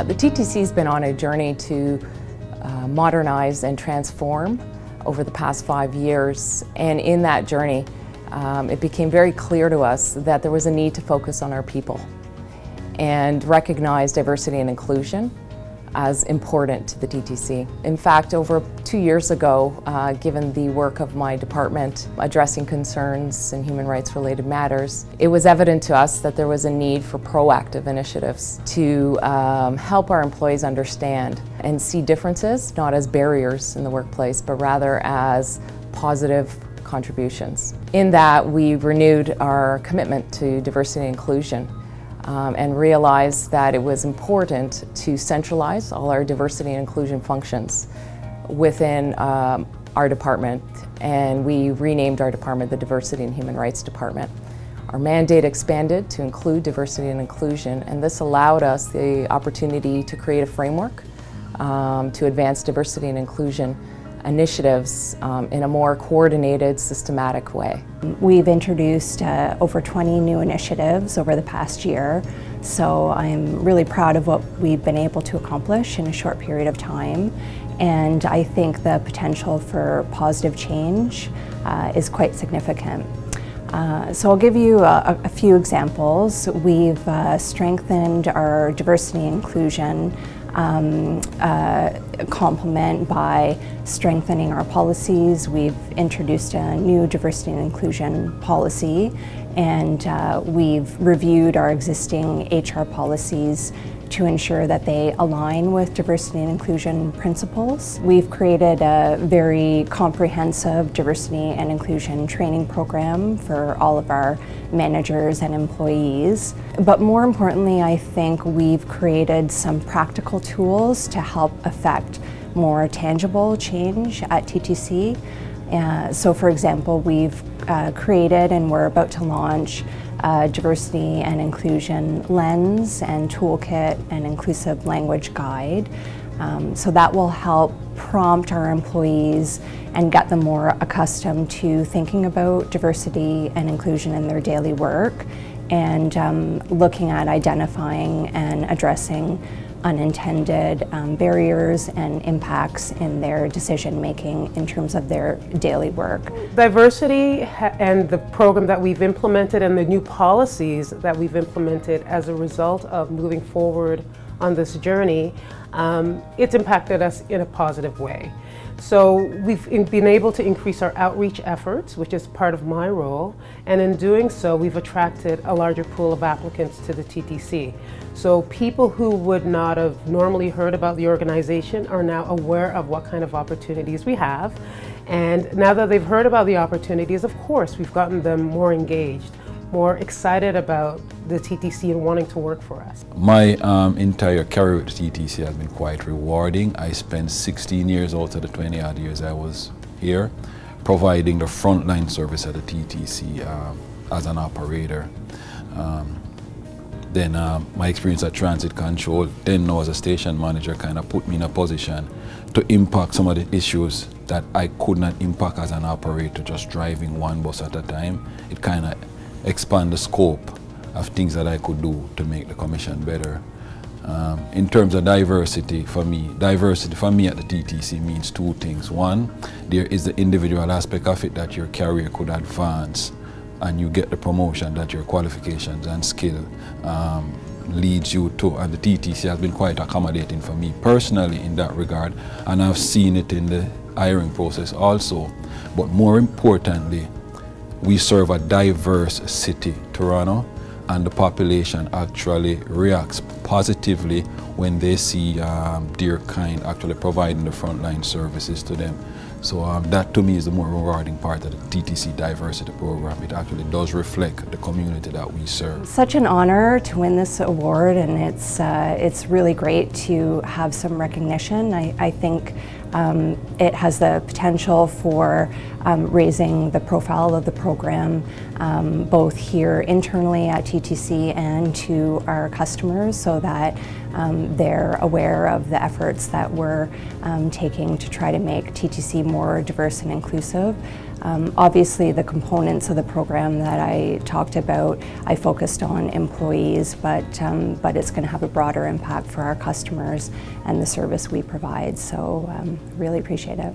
The TTC has been on a journey to modernize and transform over the past 5 years, and in that journey it became very clear to us that there was a need to focus on our people and recognize diversity and inclusion as important to the TTC. In fact, over 2 years ago, given the work of my department addressing concerns in human rights related matters, it was evident to us that there was a need for proactive initiatives to help our employees understand and see differences not as barriers in the workplace, but rather as positive contributions. In that, we renewed our commitment to diversity and inclusion and realized that it was important to centralize all our diversity and inclusion functions within our department, and we renamed our department the Diversity and Human Rights Department. Our mandate expanded to include diversity and inclusion, and this allowed us the opportunity to create a framework to advance diversity and inclusion initiatives in a more coordinated, systematic way. We've introduced over 20 new initiatives over the past year, so I'm really proud of what we've been able to accomplish in a short period of time, and I think the potential for positive change is quite significant. So I'll give you a few examples. We've strengthened our diversity and inclusion complement by strengthening our policies. We've introduced a new diversity and inclusion policy, and we've reviewed our existing HR policies to ensure that they align with diversity and inclusion principles. We've created a very comprehensive diversity and inclusion training program for all of our managers and employees. But more importantly, I think we've created some practical tools to help affect more tangible change at TTC. So for example, we've created and we're about to launch a diversity and inclusion lens and toolkit and inclusive language guide. So that will help prompt our employees and get them more accustomed to thinking about diversity and inclusion in their daily work, and looking at identifying and addressing unintended barriers and impacts in their decision making in terms of their daily work. Diversity and the program that we've implemented and the new policies that we've implemented as a result of moving forward on this journey, it's impacted us in a positive way. So we've been able to increase our outreach efforts, which is part of my role, and in doing so we've attracted a larger pool of applicants to the TTC. So people who would not have normally heard about the organization are now aware of what kind of opportunities we have, and now that they've heard about the opportunities, of course we've gotten them more engaged, more excited about the TTC and wanting to work for us. My entire career at the TTC has been quite rewarding. I spent 16 years out of the 20 odd years I was here providing the frontline service at the TTC as an operator. Then my experience at Transit Control, then now as a station manager, kind of put me in a position to impact some of the issues that I could not impact as an operator, just driving one bus at a time. It kind of expand the scope of things that I could do to make the commission better. In terms of diversity for me at the TTC means two things. One, there is the individual aspect of it that your career could advance and you get the promotion that your qualifications and skill leads you to, and the TTC has been quite accommodating for me personally in that regard, and I've seen it in the hiring process also. But more importantly, we serve a diverse city, Toronto, and the population actually reacts positively when they see their kind actually providing the frontline services to them. So that to me is the more rewarding part of the TTC diversity program. It actually does reflect the community that we serve. Such an honor to win this award, and it's really great to have some recognition. I think it has the potential for raising the profile of the program both here internally at TTC and to our customers, so so that they're aware of the efforts that we're taking to try to make TTC more diverse and inclusive. Obviously, the components of the program that I talked about, I focused on employees, but it's going to have a broader impact for our customers and the service we provide. So really appreciate it.